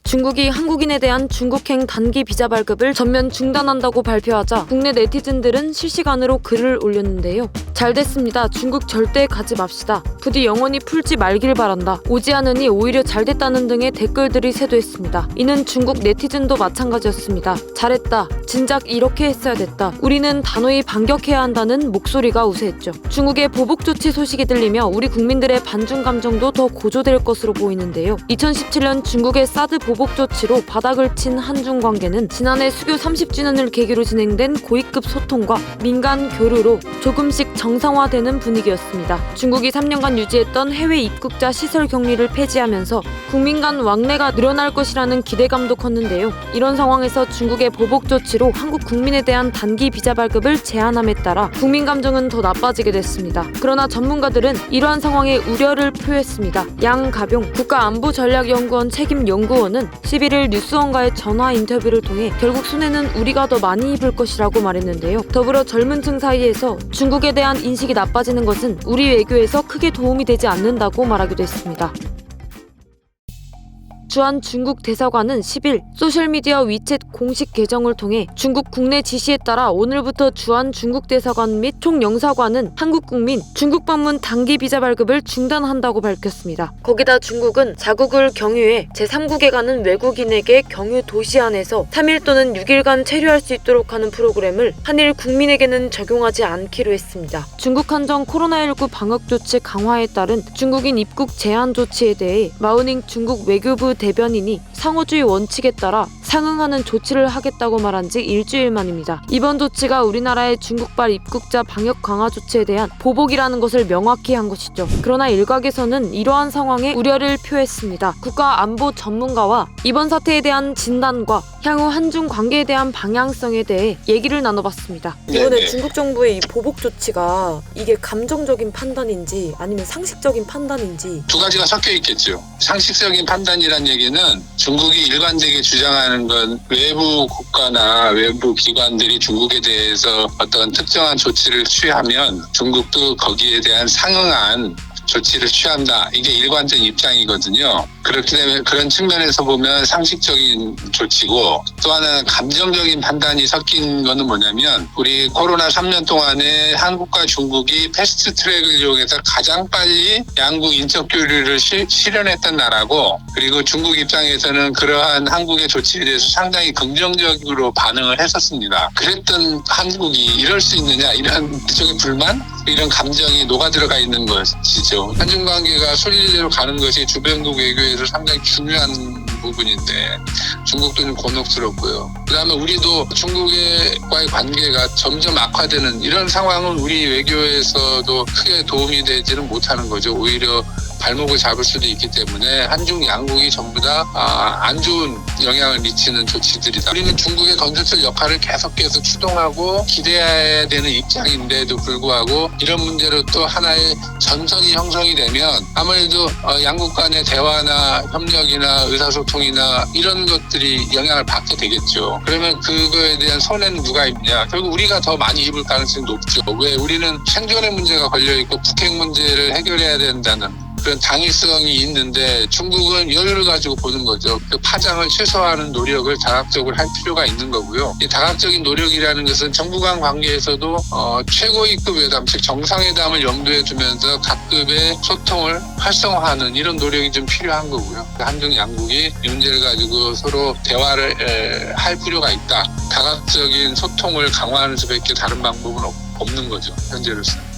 중국이 한국인에 대한 중국행 단기 비자 발급을 전면 중단한다고 발표하자 국내 네티즌들은 실시간으로 글을 올렸는데요. 잘 됐습니다. 중국 절대 가지 맙시다. 부디 영원히 풀지 말길 바란다. 오지 않으니 오히려 잘 됐다는 등의 댓글들이 쇄도했습니다. 이는 중국 네티즌도 마찬가지였습니다. 잘했다. 진작 이렇게 했어야 됐다. 우리는 단호히 반격해야 한다는 목소리가 우세했죠. 중국의 보복 조치 소식이 들리며 우리 국민들의 반중 감정도 더 고조될 것으로 보이는데요. 2017년 중국의 사드 보복 조치로 바닥을 친 한중 관계는 지난해 수교 30주년을 계기로 진행된 고위급 소통과 민간 교류로 조금씩 정상화되는 분위기였습니다. 중국이 3년간 유지했던 해외 입국자 시설 격리를 폐지하면서 국민 간 왕래가 늘어날 것이라는 기대감도 컸는데요. 이런 상황에서 중국의 보복 조치로 한국 국민에 대한 단기 비자 발급을 제한함에 따라 국민 감정은 더 나빠지게 됐습니다. 그러나 전문가들은 이러한 상황에 우려를 표했습니다. 양가병 국가안보전략연구원 책임 연구원은 11일 뉴스원과의 전화 인터뷰를 통해 결국 손해는 우리가 더 많이 입을 것이라고 말했는데요. 더불어 젊은 층 사이에서 중국에 대한 인식이 나빠지는 것은 우리 외교에서 크게 도움이 되지 않는다고 말하기도 했습니다. 주한 중국 대사관은 10일 소셜미디어 위챗 공식 계정을 통해 중국 국내 지시에 따라 오늘부터 주한 중국 대사관 및 총영사관은 한국 국민 중국 방문 단기 비자 발급을 중단한다고 밝혔습니다. 거기다 중국은 자국을 경유해 제3국에 가는 외국인에게 경유 도시 안에서 3일 또는 6일간 체류할 수 있도록 하는 프로그램을 한일 국민에게는 적용하지 않기로 했습니다. 중국 한정 코로나19 방역 조치 강화에 따른 중국인 입국 제한 조치에 대해 마오닝 중국 외교부 대변인이 상호주의 원칙에 따라 상응하는 조치를 하겠다고 말한 지 일주일 만입니다. 이번 조치가 우리나라의 중국발 입국자 방역 강화 조치에 대한 보복이라는 것을 명확히 한 것이죠. 그러나 일각에서는 이러한 상황에 우려를 표했습니다. 국가안보 전문가와 이번 사태에 대한 진단과 향후 한중 관계에 대한 방향성에 대해 얘기를 나눠봤습니다. 이번에 중국 정부의 이 보복 조치가 이게 감정적인 판단인지 아니면 상식적인 판단인지 두 가지가 섞여 있겠죠. 상식적인 판단이란 얘기는 중국이 일관되게 주장하는 건 외부 국가나 외부 기관들이 중국에 대해서 어떤 특정한 조치를 취하면 중국도 거기에 대한 상응한 조치를 취한다. 이게 일관된 입장이거든요. 그렇기 때문에 그런 측면에서 보면 상식적인 조치고, 또 하나는 감정적인 판단이 섞인 거는 뭐냐면 우리 코로나 3년 동안에 한국과 중국이 패스트 트랙을 이용해서 가장 빨리 양국 인적 교류를 실현했던 나라고, 그리고 중국 입장에서는 그러한 한국의 조치에 대해서 상당히 긍정적으로 반응을 했었습니다. 그랬던 한국이 이럴 수 있느냐, 이런 일종의 불만? 이런 감정이 녹아들어가 있는 것이죠. 한중 관계가 순리대로 가는 것이 주변국 외교에서 상당히 중요한 부분인데 중국도 좀 곤혹스럽고요. 그다음에 우리도 중국과의 관계가 점점 악화되는 이런 상황은 우리 외교에서도 크게 도움이 되지는 못하는 거죠. 오히려 발목을 잡을 수도 있기 때문에 한중 양국이 전부 다 안 좋은 영향을 미치는 조치들이다. 우리는 중국의 건설적 역할을 계속해서 추동하고 기대해야 되는 입장인데도 불구하고 이런 문제로 또 하나의 전선이 형성이 되면 아무래도 양국 간의 대화나 협력이나 의사소통이나 이런 것들이 영향을 받게 되겠죠. 그러면 그거에 대한 손해는 누가 입냐? 결국 우리가 더 많이 입을 가능성이 높죠. 왜? 우리는 생존의 문제가 걸려있고 북핵 문제를 해결해야 된다는 그런 당위성이 있는데 중국은 여유를 가지고 보는 거죠. 그 파장을 최소화하는 노력을 다각적으로 할 필요가 있는 거고요. 이 다각적인 노력이라는 것은 정부 간 관계에서도 최고위급 회담, 즉 정상회담을 염두에 두면서 각급의 소통을 활성화하는 이런 노력이 좀 필요한 거고요. 한중 양국이 이 문제를 가지고 서로 대화를 할 필요가 있다. 다각적인 소통을 강화하는 수밖에 다른 방법은 없는 거죠. 현재로서는.